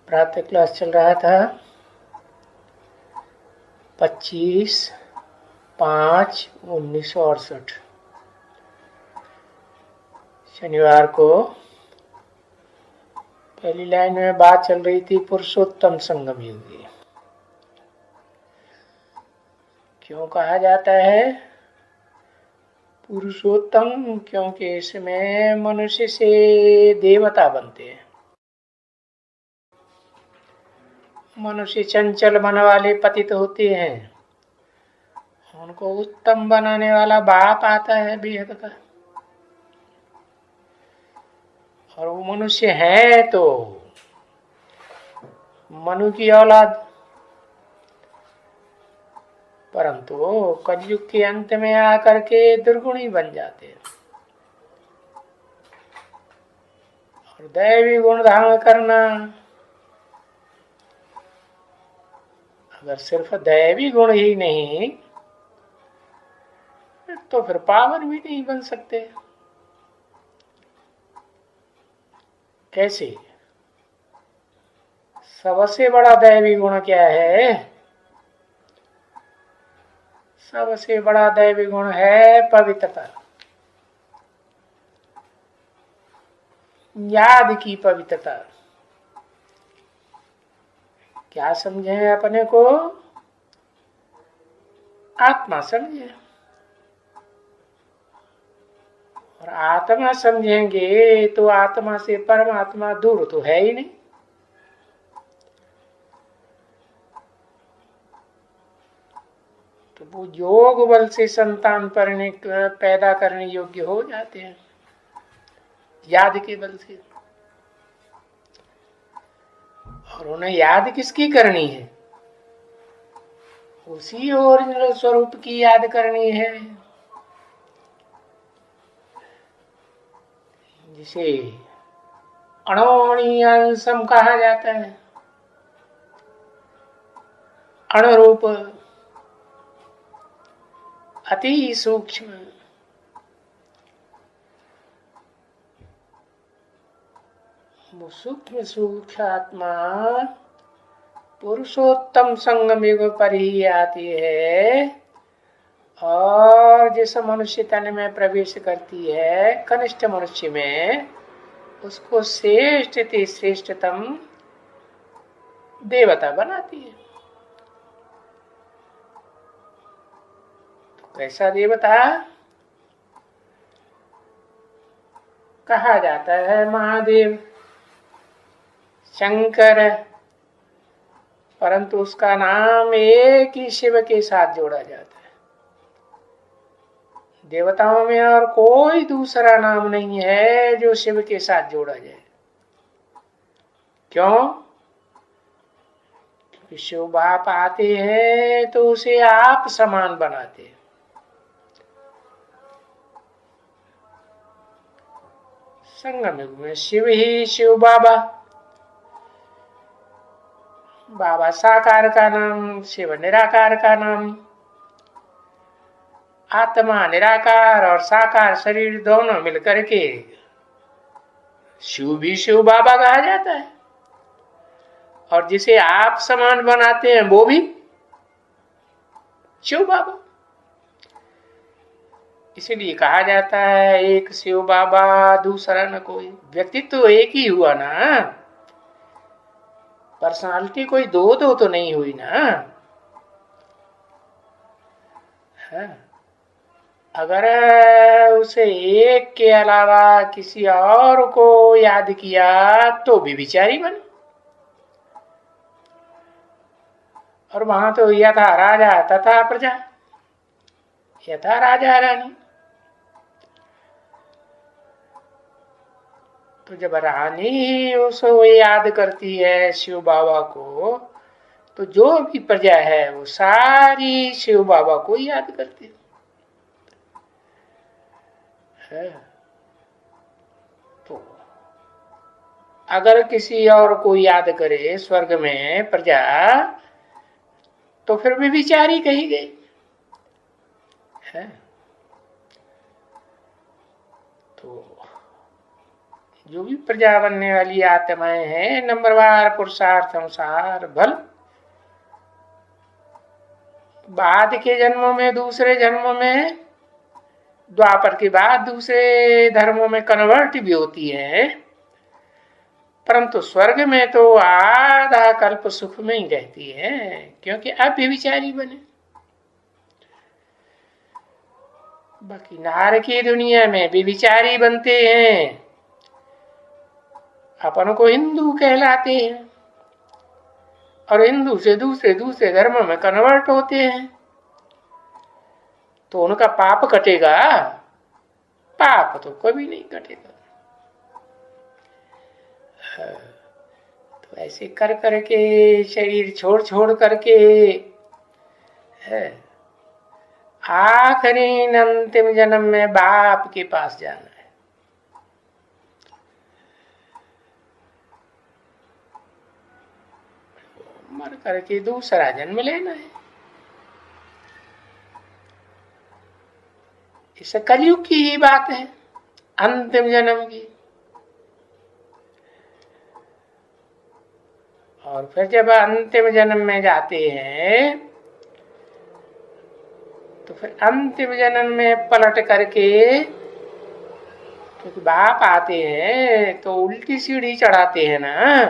प्रातः क्लास चल रहा था 25/5/1968। शनिवार को पहली लाइन में बात चल रही थी पुरुषोत्तम संगम युग की। क्यों कहा जाता है पुरुषोत्तम? क्योंकि इसमें मनुष्य से देवता बनते हैं। मनुष्य चंचल मन वाले पतित होते हैं, उनको उत्तम बनाने वाला बाप आता है बेहद का, और वो मनुष्य है तो मनु की औलाद, परंतु कलयुग के अंत में आकर के दुर्गुणी बन जाते हैं। और दैवी गुण धारण करना, अगर सिर्फ दैवी गुण ही नहीं तो फिर पावन भी नहीं बन सकते। कैसे? सबसे बड़ा दैवी गुण क्या है? सबसे बड़ा दैवी गुण है पवित्रता, याद की पवित्रता। क्या समझे अपने को? आत्मा समझे, और आत्मा समझेंगे तो आत्मा से परमात्मा दूर तो है ही नहीं। तो वो योग बल से संतान पैदा करने योग्य हो जाते हैं, याद के बल से। और उन्हें याद किसकी करनी है? उसी ओरिजिनल स्वरूप की याद करनी है, जिसे अणोरणीयांशम कहा जाता है। अणुरूप, अति सूक्ष्म, वो सूक्ष्म सूक्ष्म आत्मा पुरुषोत्तम संगम युग पर ही आती है, और जिस मनुष्य तन में प्रवेश करती है कनिष्ठ मनुष्य में, उसको श्रेष्ठ श्रेष्ठतम देवता बनाती है। तो कैसा देवता? कहा जाता है महादेव, शंकर, परंतु उसका नाम एक ही शिव के साथ जोड़ा जाता है। देवताओं में और कोई दूसरा नाम नहीं है जो शिव के साथ जोड़ा जाए। क्यों? क्योंकि शिव बाप आते हैं तो उसे आप समान बनाते हैं। संगम युग में शिव ही शिव बाबा, बाबा साकार का नाम, शिव निराकार का नाम। आत्मा निराकार और साकार शरीर दोनों मिलकर के शिव भी शिव बाबा कहा जाता है, और जिसे आप समान बनाते हैं वो भी शिव बाबा। इसलिए कहा जाता है एक शिव बाबा दूसरा न कोई। व्यक्तित्व तो एक ही हुआ ना, पर्सनालिटी कोई दो दो तो नहीं हुई ना। है? अगर उसे एक के अलावा किसी और को याद किया तो भी विचारी बने। और वहां तो यथा राजा तथा प्रजा, यथा राजा रानी। तो जब रानी उसको याद करती है शिव बाबा को, तो जो भी प्रजा है वो सारी शिव बाबा को याद करती है। तो अगर किसी और को याद करे स्वर्ग में प्रजा, तो फिर भी विचारी कही गई है। तो जो भी प्रजा बनने वाली आत्माएं हैं, नंबरवार पुरुषार्थ अनुसार बल बाद के जन्मों में, दूसरे जन्मों में, द्वापर के बाद दूसरे धर्मों में कन्वर्ट भी होती है, परंतु स्वर्ग में तो आधा कल्प सुख में ही रहती है, क्योंकि अब व्यभिचारी बने। बाकी नार की दुनिया में व्यभिचारी बनते हैं, अपन को हिंदू कहलाते हैं, और हिंदू से दूसरे दूसरे धर्मों में कन्वर्ट होते हैं, तो उनका पाप कटेगा? पाप तो कभी नहीं कटेगा। तो ऐसे कर करके शरीर छोड़ छोड़ करके आखिरी अंतिम जन्म में बाप के पास जाना है। मर करके दूसरा जन्म लेना है। इस कलयुग की ही बात है, अंतिम जन्म की। और फिर जब अंतिम जन्म में जाते हैं तो फिर अंतिम जन्म में पलट करके, क्योंकि बाप आते हैं तो उल्टी सीढ़ी चढ़ाते हैं ना,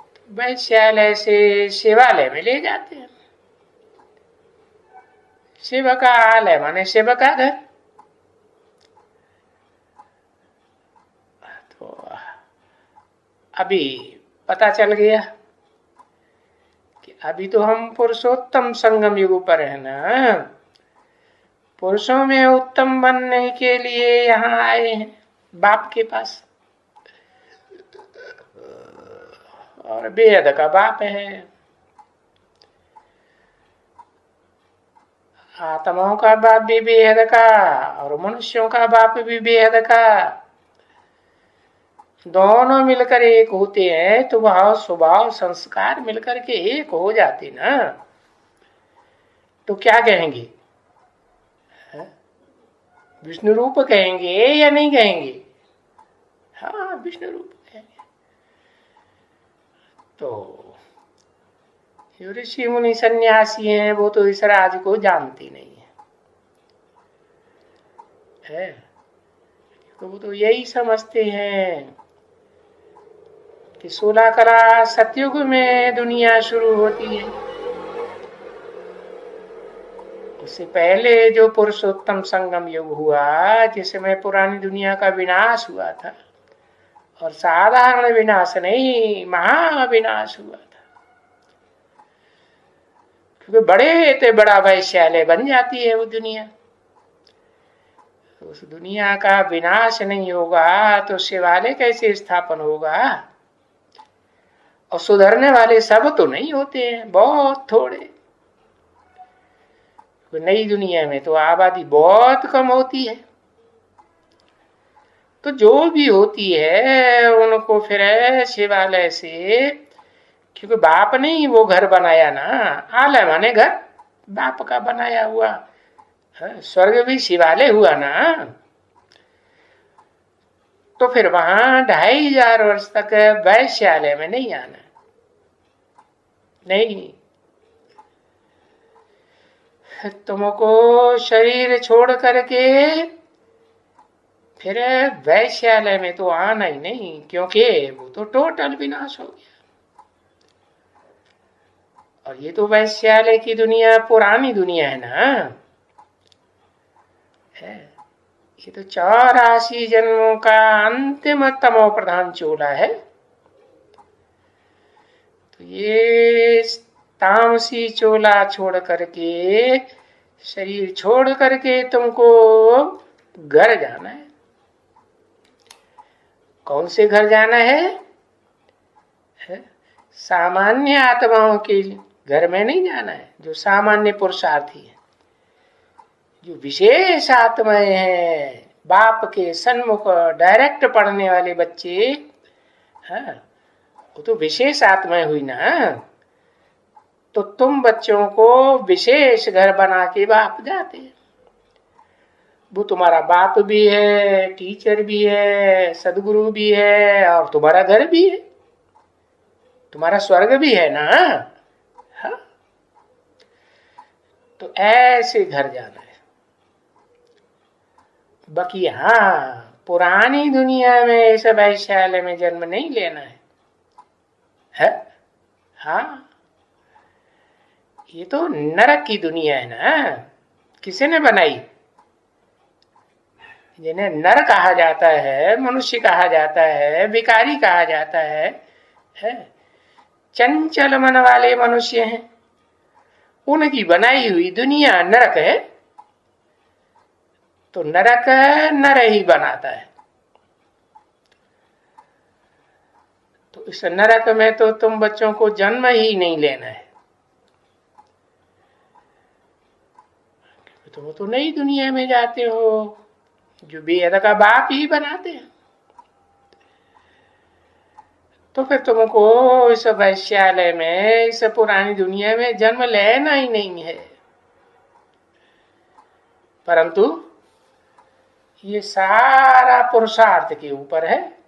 तो वैश्यालय से शिवालय में ले जाते हैं। शिव का आलय माने शिव का घर। तो अभी पता चल गया कि अभी तो हम पुरुषोत्तम संगम युग पर है ना, पुरुषों में उत्तम बनने के लिए यहाँ आए हैं बाप के पास। और बेहद का बाप है, आत्माओं का बाप भी बेहद का और मनुष्यों का बाप भी बेहद का। दोनों मिलकर एक होते हैं तो भाव स्वभाव संस्कार मिलकर के एक हो जाते ना, तो क्या कहेंगे? विष्णु रूप कहेंगे या नहीं कहेंगे? हाँ, विष्णु रूप कहेंगे। तो ऋषि मुनि सन्यासी हैं, वो तो इस राज को जानते नहीं है, तो वो तो यही समझते हैं कि 16 कला सतयुग में दुनिया शुरू होती है। उससे पहले जो पुरुषोत्तम संगम युग हुआ, जिसमें पुरानी दुनिया का विनाश हुआ था, और साधारण विनाश नहीं, महाविनाश हुआ था, क्योंकि बड़े ते बड़ा वैश्यालय बन जाती है वो दुनिया। उस दुनिया का विनाश नहीं होगा तो शिवालय कैसे स्थापन होगा? और सुधरने वाले सब तो नहीं होते हैं, बहुत थोड़े। नई दुनिया में तो आबादी बहुत कम होती है, तो जो भी होती है उनको फिर शिवालय से, क्योंकि बाप ने ही वो घर बनाया ना, आलय माने घर, बाप का बनाया हुआ। स्वर्ग भी शिवालय हुआ ना, तो फिर वहां 2500 वर्ष तक वैश्यालय में नहीं आना, नहीं। तुमको शरीर छोड़ करके फिर वैश्यालय में तो आना ही नहीं, क्योंकि वो तो टोटल विनाश हो गया। और ये तो वैश्यालय की दुनिया पुरानी दुनिया है ना, ये तो 84 जन्मों का अंतिम तमो प्रधान चोला है। तो ये तामसी चोला छोड़ करके, शरीर छोड़ करके तुमको घर जाना है। कौन से घर जाना है? सामान्य आत्माओं के घर में नहीं जाना है, जो सामान्य पुरुषार्थी है। जो विशेष आत्माएं हैं, बाप के सन्मुख डायरेक्ट पढ़ने वाले बच्चे, हाँ, वो तो विशेष आत्माएं हुई ना। तो तुम बच्चों को विशेष घर बना के बाप जाते हैं। वो तुम्हारा बाप भी है, टीचर भी है, सदगुरु भी है, और तुम्हारा घर भी है, तुम्हारा स्वर्ग भी है ना। हाँ? तो ऐसे घर जाना है। बाकी हाँ, पुरानी दुनिया में इस वैश्यालय में जन्म नहीं लेना है? हाँ, ये तो नरक की दुनिया है ना। किसी ने बनाई? जिन्हें नर कहा जाता है, मनुष्य कहा जाता है, विकारी कहा जाता है? चंचल मन वाले मनुष्य हैं, उनकी बनाई हुई दुनिया नरक है। तो नरक नर ही बनाता है। तो इस नरक में तो तुम बच्चों को जन्म ही नहीं लेना है। तुम तो नई दुनिया में जाते हो, जो बेहद का बाप ही बनाते हैं। तो फिर तुमको इस वैश्यालय में, इस पुरानी दुनिया में जन्म लेना ही नहीं है। परंतु ये सारा पुरुषार्थ के ऊपर है।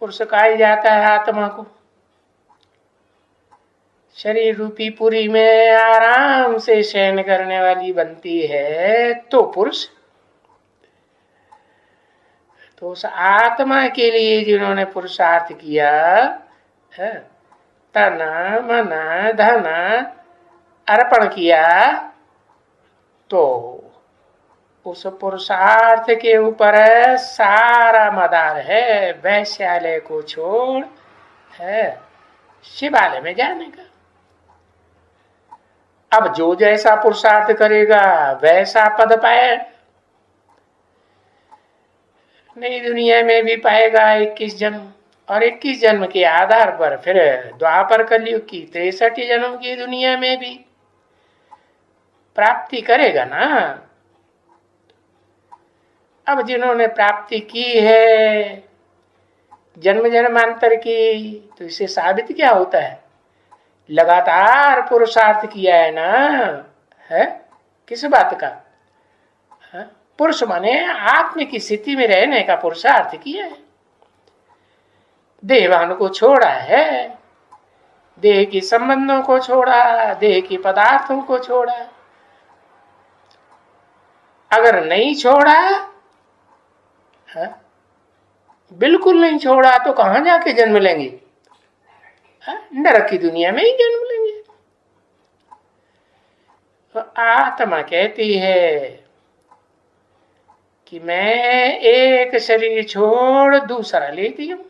पुरुष कहा जाता है आत्मा को। शरीर रूपी पुरी में आराम से शयन करने वाली बनती है तो पुरुष। तो उस आत्मा के लिए जिन्होंने पुरुषार्थ किया है, तन मन धन अर्पण किया, तो उस पुरुषार्थ के ऊपर सारा मदार है। वैश्यालय को छोड़ है शिवालय में जाने का। अब जो जैसा पुरुषार्थ करेगा वैसा पद पाए। नई दुनिया में भी पाएगा 21 जन्म, और 21 जन्म के आधार पर फिर द्वापर कलयुग की 63 जन्म की दुनिया में भी प्राप्ति करेगा ना। अब जिन्होंने प्राप्ति की है जन्म जन्मांतर की, तो इससे साबित क्या होता है? लगातार पुरुषार्थ किया है ना। है किस बात का? है? पुरुष माने आत्म की स्थिति में रहने का पुरुषार्थ किया है। देवान को छोड़ा है, देह की संबंधों को छोड़ा, देह की पदार्थों को छोड़ा। अगर नहीं छोड़ा, है? बिल्कुल नहीं छोड़ा, तो कहां जाके जन्म लेंगे? नरक की दुनिया में ही जन्म लेंगे। तो आत्मा कहती है कि मैं एक शरीर छोड़ दूसरा लेती हूं।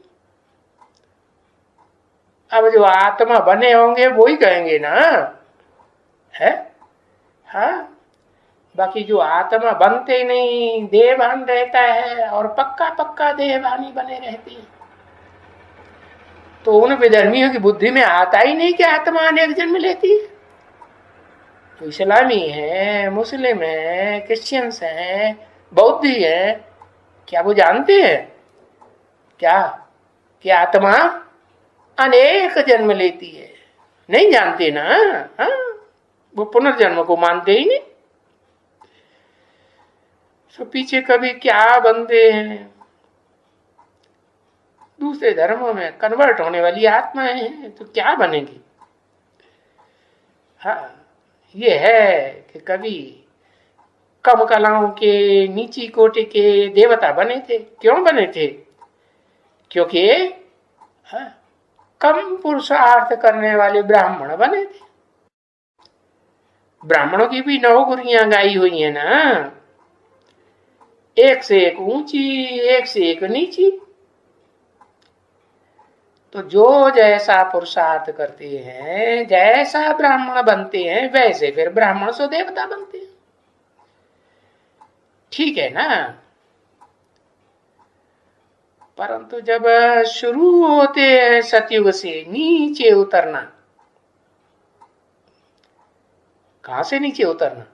अब जो आत्मा बने होंगे वो ही कहेंगे ना। है? हाँ, बाकी जो आत्मा बनते नहीं, देहभान रहता है और पक्का पक्का देहभानी बने रहती है, तो उन विधर्मियों की बुद्धि में आता ही नहीं कि आत्मा अनेक जन्म लेती है। तो इस्लामी है, मुस्लिम है, क्रिश्चियंस हैं, बौद्धी है, क्या वो जानते हैं क्या कि आत्मा अनेक जन्म लेती है? नहीं जानते ना। हाँ, वो पुनर्जन्म को मानते ही नहीं। तो पीछे कभी क्या बनते हैं, दूसरे धर्मों में कन्वर्ट होने वाली आत्माएं हैं, तो क्या बनेगी? हाँ, ये है कि कभी कम कलाओं के, नीची कोटि के देवता बने थे। क्यों बने थे? क्योंकि हाँ, कम पुरुषार्थ करने वाले ब्राह्मण बने थे। ब्राह्मणों की भी 9 गुरियां गाई हुई है ना, एक से एक ऊंची, एक से एक नीची। तो जो जैसा पुरुषार्थ करते हैं, जैसा ब्राह्मण बनते हैं, वैसे फिर ब्राह्मण से देवता बनते हैं। ठीक है ना? परंतु जब शुरू होते हैं सतयुग से नीचे उतरना, कहां से नीचे उतरना?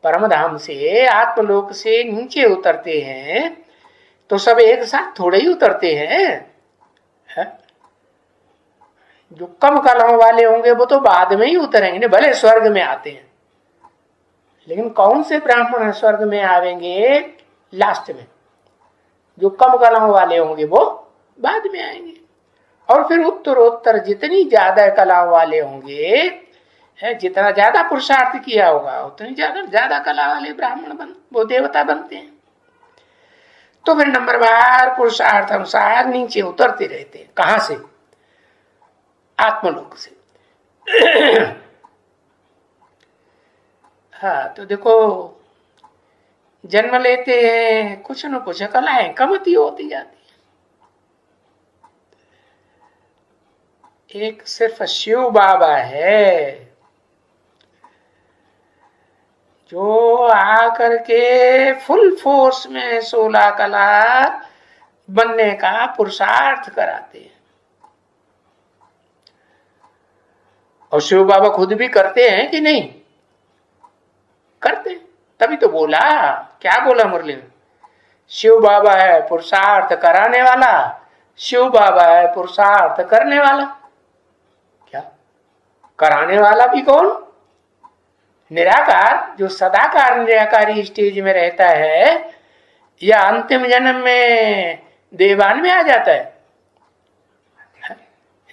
परमधाम से, आत्मलोक से नीचे उतरते हैं, तो सब एक साथ थोड़े ही उतरते हैं। है? जो कम कलाओं वाले होंगे वो तो बाद में ही उतरेंगे, भले स्वर्ग में आते हैं, लेकिन कौन से ब्राह्मण स्वर्ग में आवेंगे लास्ट में? जो कम कलाओं वाले होंगे वो बाद में आएंगे। और फिर उत्तरोत्तर जितनी ज्यादा कलाओं वाले होंगे, है, जितना ज्यादा पुरुषार्थ किया होगा उतनी ज्यादा ज्यादा कला वाले ब्राह्मण वो देवता बनते हैं। तो फिर नंबरवार पुरुषार्थ अनुसार नीचे उतरते रहते हैं। कहां से? आत्मलोक से। हाँ, तो देखो जन्म लेते हैं, कुछ न कुछ कलाएं कमती होती जाती है। एक सिर्फ शिव बाबा है जो आकर के फुल फोर्स में 16 कला बनने का पुरुषार्थ कराते हैं। और शिव बाबा खुद भी करते हैं कि नहीं? करते। तभी तो बोला, क्या बोला मुरली में? शिव बाबा है पुरुषार्थ कराने वाला, शिव बाबा है पुरुषार्थ करने वाला। क्या कराने वाला भी कौन? निराकार, जो सदाकार निराकारी स्टेज में रहता है, या अंतिम जन्म में देवान में आ जाता है?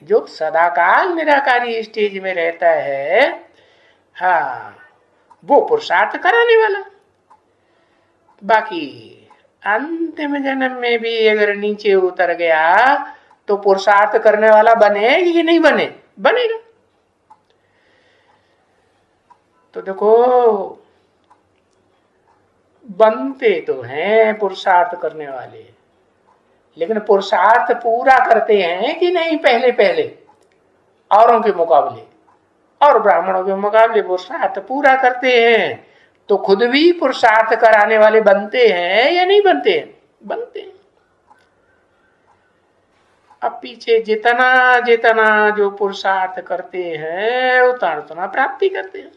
जो सदाकाल निराकारी स्टेज में रहता है, हाँ, वो पुरुषार्थ कराने वाला। बाकी अंतिम जन्म में भी अगर नीचे उतर गया तो पुरुषार्थ करने वाला बनेगा कि नहीं बने? बनेगा। तो देखो बनते तो हैं पुरुषार्थ करने वाले, लेकिन पुरुषार्थ पूरा करते हैं कि नहीं? पहले पहले औरों के मुकाबले, और ब्राह्मणों के मुकाबले पुरुषार्थ पूरा करते हैं, तो खुद भी पुरुषार्थ कराने वाले बनते हैं या नहीं बनते हैं? बनते हैं। अब पीछे जितना जितना जो पुरुषार्थ करते हैं उतना उतना प्राप्ति करते हैं।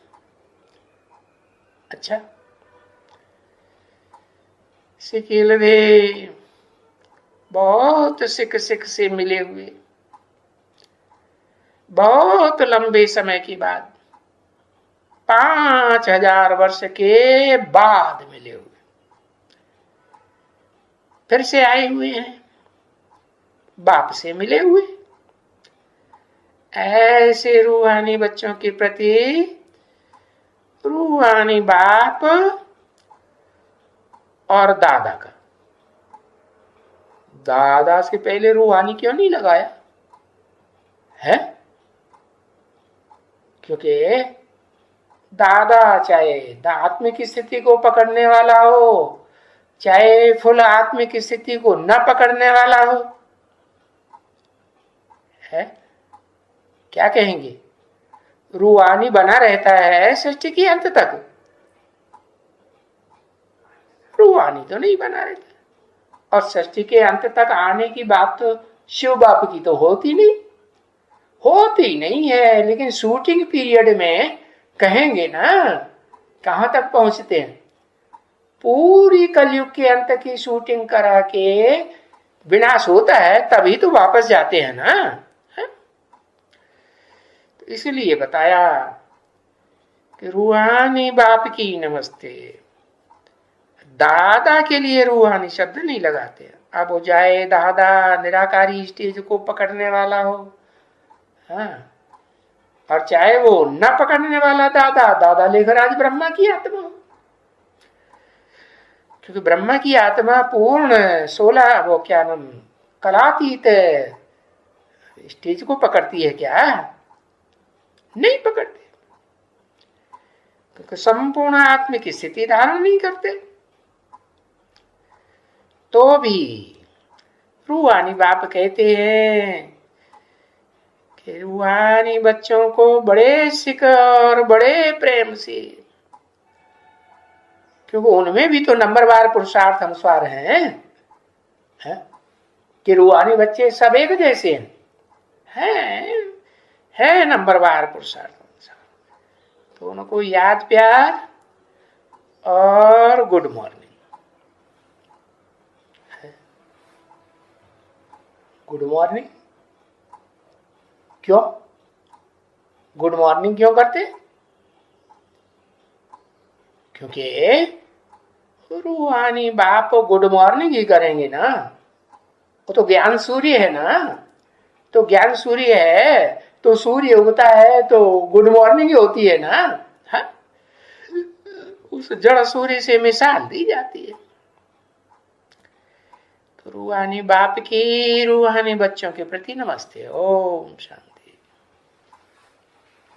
अच्छा, सिकिल दे बहुत सिख सिख से मिले हुए, बहुत लंबे समय के बाद, 5000 वर्ष के बाद मिले हुए, फिर से आए हुए हैं, बाप से मिले हुए। ऐसे रूहानी बच्चों के प्रति रूहानी बाप और दादा का, दादा से पहले रूहानी क्यों नहीं लगाया है? क्योंकि दादा चाहे आत्मिक स्थिति को पकड़ने वाला हो, चाहे फुल आत्मिक स्थिति को न पकड़ने वाला हो, है, क्या कहेंगे? रूहानी बना रहता है सृष्टि के अंत तक, रूहानी तो नहीं बना रहता। और सृष्टि के अंत तक आने की बात तो शिव बाप की तो होती नहीं है, लेकिन शूटिंग पीरियड में कहेंगे ना, कहां तक पहुंचते हैं? पूरी कलयुग के अंत की शूटिंग करा के विनाश होता है, तभी तो वापस जाते हैं ना, है? तो इसलिए बताया कि रूहानी बाप की नमस्ते। दादा के लिए रूहानी शब्द नहीं लगाते। अब वो जाए दादा निराकारी स्टेज को पकड़ने वाला हो, हाँ, और चाहे वो न पकड़ने वाला दादा, दादा लेकर आज ब्रह्मा की आत्मा हो, क्योंकि ब्रह्मा की आत्मा पूर्ण 16 वो क्या नाम कलातीत स्टेज को पकड़ती है क्या? नहीं पकड़ती, क्योंकि संपूर्ण आत्मिक स्थिति धारण नहीं करते। तो भी रूहानी बाप कहते हैं कि रूहानी बच्चों को बड़े सिख और बड़े प्रेम से, क्योंकि उनमें भी तो नंबरवार पुरुषार्थ अनुसार हैं, है? कि रूहानी बच्चे सब एक जैसे हैं नंबरवार पुरुषार्थ अनुसार। तो उनको याद प्यार और गुड मॉर्निंग, गुड मॉर्निंग क्यों? गुड मॉर्निंग क्यों करते? क्योंकि रूहानी बाप गुड मॉर्निंग ही करेंगे ना, वो तो ज्ञान सूर्य है ना। तो ज्ञान सूर्य है तो सूर्य उगता है तो गुड मॉर्निंग ही होती है ना। हा? उस जड़ सूर्य से मिसाल दी जाती है। तो रूहानी बाप की रूहानी बच्चों के प्रति नमस्ते। ओम शांति।